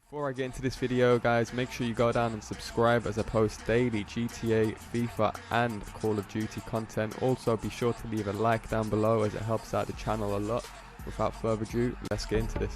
Before I get into this video, guys, make sure you go down and subscribe as I post daily GTA, FIFA and Call of Duty content. Also be sure to leave a like down below as it helps out the channel a lot. Without further ado, let's get into this.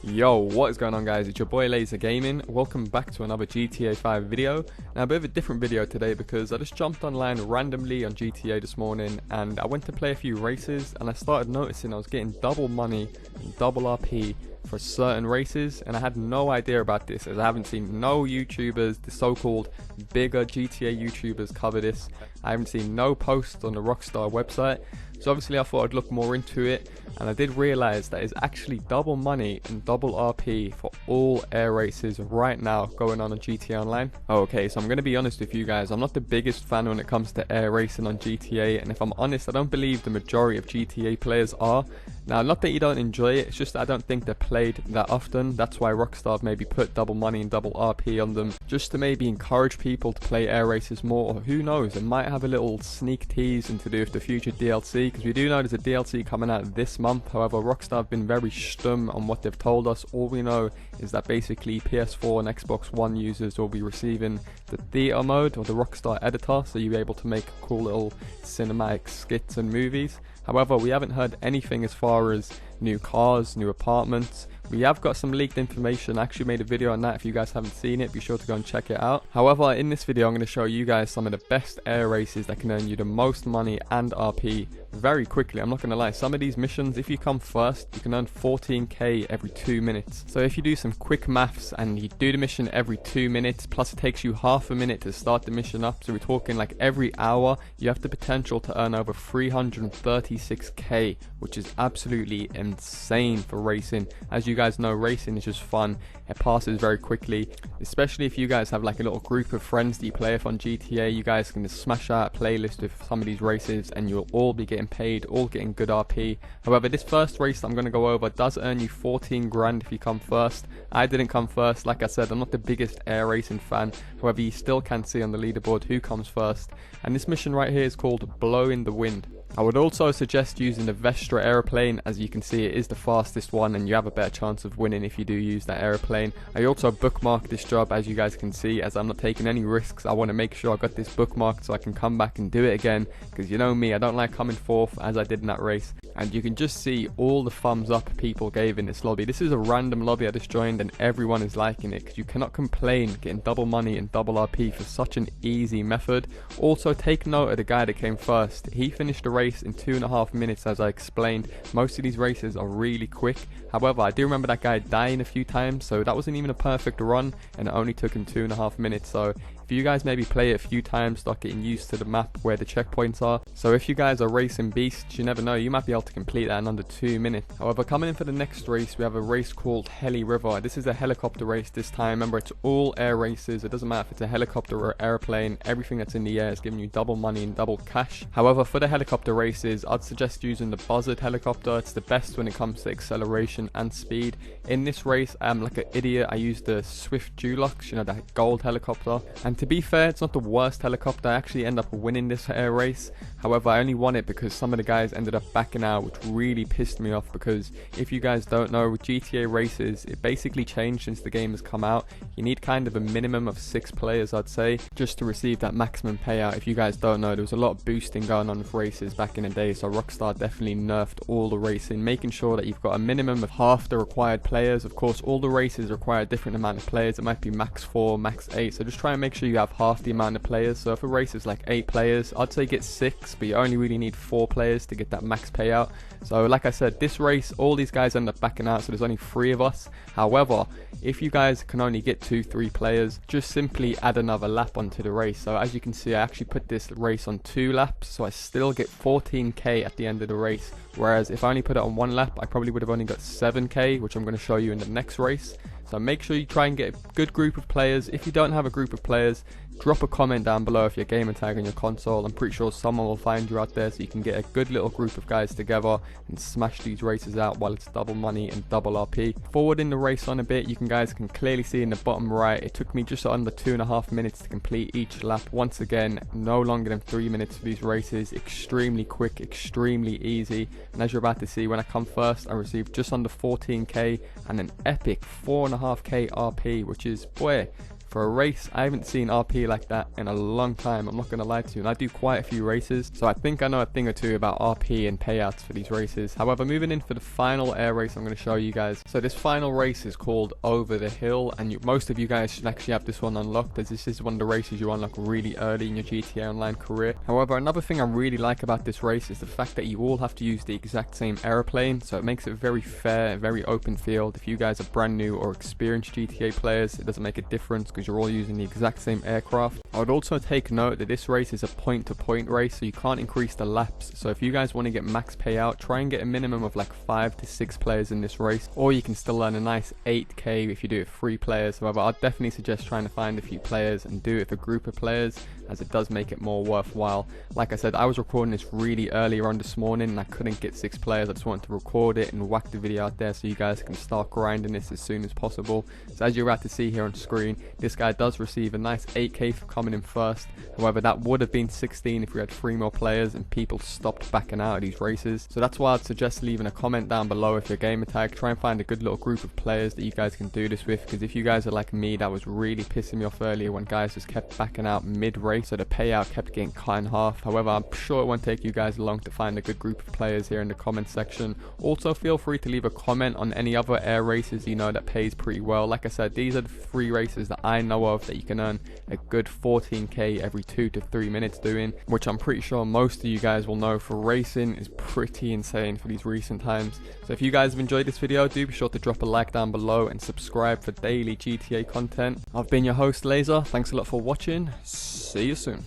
Yo, what is going on, guys? It's your boy LaazrGaming. Welcome back to another GTA 5 video. Now, a bit of a different video today because I just jumped online randomly on GTA this morning and I went to play a few races and I started noticing I was getting double money and double RP for certain races, and I had no idea about this as I haven't seen no YouTubers, the so-called bigger GTA YouTubers, cover this. I haven't seen no posts on the Rockstar website. So obviously I thought I'd look more into it, and I did realise that it's actually double money and double RP for all air races right now going on GTA Online. Okay, so I'm going to be honest with you guys, I'm not the biggest fan when it comes to air racing on GTA, and if I'm honest, I don't believe the majority of GTA players are. Now, not that you don't enjoy it, it's just that I don't think they're played that often. That's why Rockstar have maybe put double money and double RP on them, just to maybe encourage people to play air races more, or who knows, it might have a little sneak tease and to do with the future DLC, because we do know there's a DLC coming out this month. However, Rockstar have been very stum on what they've told us. All we know is that basically PS4 and Xbox One users will be receiving the theater mode or the Rockstar editor, so you'll be able to make cool little cinematic skits and movies. However, we haven't heard anything as far as new cars, new apartments. We have got some leaked information. I actually made a video on that. If you guys haven't seen it, be sure to go and check it out. However, in this video I'm going to show you guys some of the best air races that can earn you the most money and RP very quickly. I'm not going to lie, some of these missions, if you come first, you can earn 14k every 2 minutes. So if you do some quick maths and you do the mission every 2 minutes, plus it takes you half a minute to start the mission up, so we're talking like every hour, you have the potential to earn over 336k, which is absolutely insane for racing. As you guys know, racing is just fun. It passes very quickly, especially if you guys have like a little group of friends that you play with on GTA. You guys can just smash out a playlist with some of these races and you'll all be getting paid, all getting good RP. However, this first race that I'm going to go over does earn you 14 grand if you come first. I didn't come first. Like I said, I'm not the biggest air racing fan. However, you still can see on the leaderboard who comes first. And this mission right here is called Blow in the Wind. I would also suggest using the Vestra aeroplane. As you can see, it is the fastest one and you have a better chance of winning if you do use that aeroplane. I also bookmarked this job, as you guys can see, as I'm not taking any risks. I want to make sure I got this bookmarked so I can come back and do it again, because you know me, I don't like coming fourth as I did in that race. And you can just see all the thumbs up people gave in this lobby. This is a random lobby I just joined and everyone is liking it, because you cannot complain getting double money and double RP for such an easy method. Also, take note of the guy that came first. He finished the race in 2.5 minutes, as I explained. Most of these races are really quick. However, I do remember that guy dying a few times, so that wasn't even a perfect run and it only took him 2.5 minutes. So if you guys maybe play it a few times, start getting used to the map where the checkpoints are. So if you guys are racing beasts, you never know, you might be able to complete that in under 2 minutes. However, coming in for the next race, we have a race called Heli River. This is a helicopter race this time. Remember, it's all air races. It doesn't matter if it's a helicopter or airplane. Everything that's in the air is giving you double money and double cash. However, for the helicopter races, I'd suggest using the Buzzard helicopter. It's the best when it comes to acceleration and speed. In this race, I'm like an idiot. I used the Swift Dulux, you know, that gold helicopter. And to be fair, it's not the worst helicopter. I actually end up winning this air race. However, I only won it because some of the guys ended up backing out, which really pissed me off, because if you guys don't know, with GTA races, it basically changed since the game has come out. You need kind of a minimum of 6 players, I'd say, just to receive that maximum payout. If you guys don't know, there was a lot of boosting going on with races back in the day, so Rockstar definitely nerfed all the racing, making sure that you've got a minimum of half the required players. Of course, all the races require a different amount of players. It might be max 4, max 8, so just try and make sure you have half the amount of players. So if a race is like 8 players, I'd say get 6, but you only really need 4 players to get that max payout. So like I said, this race, all these guys end up backing out, so there's only 3 of us. However, if you guys can only get 2-3 players, just simply add another lap onto the race. So as you can see, I actually put this race on 2 laps, so I still get 14k at the end of the race. Whereas if I only put it on 1 lap, I probably would have only got 7k, which I'm going to show you in the next race. So make sure you try and get a good group of players. If you don't have a group of players, drop a comment down below if you're gamer tag on your console. I'm pretty sure someone will find you out there, so you can get a good little group of guys together and smash these races out while it's double money and double RP. Forwarding the race on a bit, you guys can clearly see in the bottom right, it took me just under 2.5 minutes to complete each lap. Once again, no longer than 3 minutes for these races. Extremely quick, extremely easy. And as you're about to see, when I come first, I received just under 14k and an epic 4.5k RP, which is, boy, for a race, I haven't seen RP like that in a long time, I'm not going to lie to you, and I do quite a few races, so I think I know a thing or two about RP and payouts for these races. However, moving in for the final air race I'm going to show you guys. So this final race is called Over the Hill, and most of you guys should actually have this one unlocked, as this is one of the races you unlock really early in your GTA Online career. However, another thing I really like about this race is the fact that you all have to use the exact same aeroplane, so it makes it very fair, very open field. If you guys are brand new or experienced GTA players, it doesn't make a difference because you're all using the exact same aircraft. I would also take note that this race is a point-to-point race, so you can't increase the laps. So if you guys want to get max payout, try and get a minimum of like 5 to 6 players in this race, or you can still earn a nice 8k if you do it 3 players. However, I'd definitely suggest trying to find a few players and do it with a group of players, as it does make it more worthwhile. Like I said, I was recording this really earlier on this morning and I couldn't get 6 players. I just wanted to record it and whack the video out there so you guys can start grinding this as soon as possible. So as you're about to see here on screen, this guy does receive a nice 8k for coming in first. However, that would have been 16 if we had 3 more players and people stopped backing out of these races. So that's why I'd suggest leaving a comment down below if you're gamer tag. Try and find a good little group of players that you guys can do this with, because if you guys are like me, that was really pissing me off earlier when guys just kept backing out mid-race, so the payout kept getting cut in half. However, I'm sure it won't take you guys long to find a good group of players here in the comment section. Also, feel free to leave a comment on any other air races you know that pays pretty well. Like I said, these are the 3 races that I know of that you can earn a good 14k every 2 to 3 minutes doing, which I'm pretty sure most of you guys will know for racing is pretty insane for these recent times. So if you guys have enjoyed this video, do be sure to drop a like down below and subscribe for daily GTA content. I've been your host Lazer, thanks a lot for watching, see you soon.